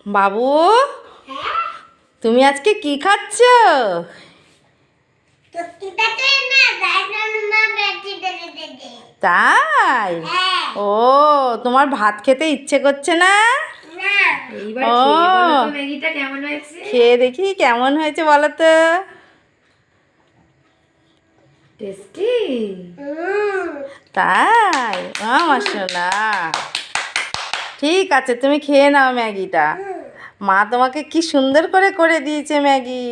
বাবু, তুমি আজকে কি খাচ্ছ? তাই? ও, তোমার ভাত খেতে ইচ্ছে করছে না? ও, খেয়ে দেখি কেমন হয়েছে বলো তো। টেস্টি? তাই? আমার সোনা, ঠিক আছে, তুমি খেয়ে নাও ম্যাগিটা। মা তোমাকে কি সুন্দর করে করে দিয়েছে ম্যাগি।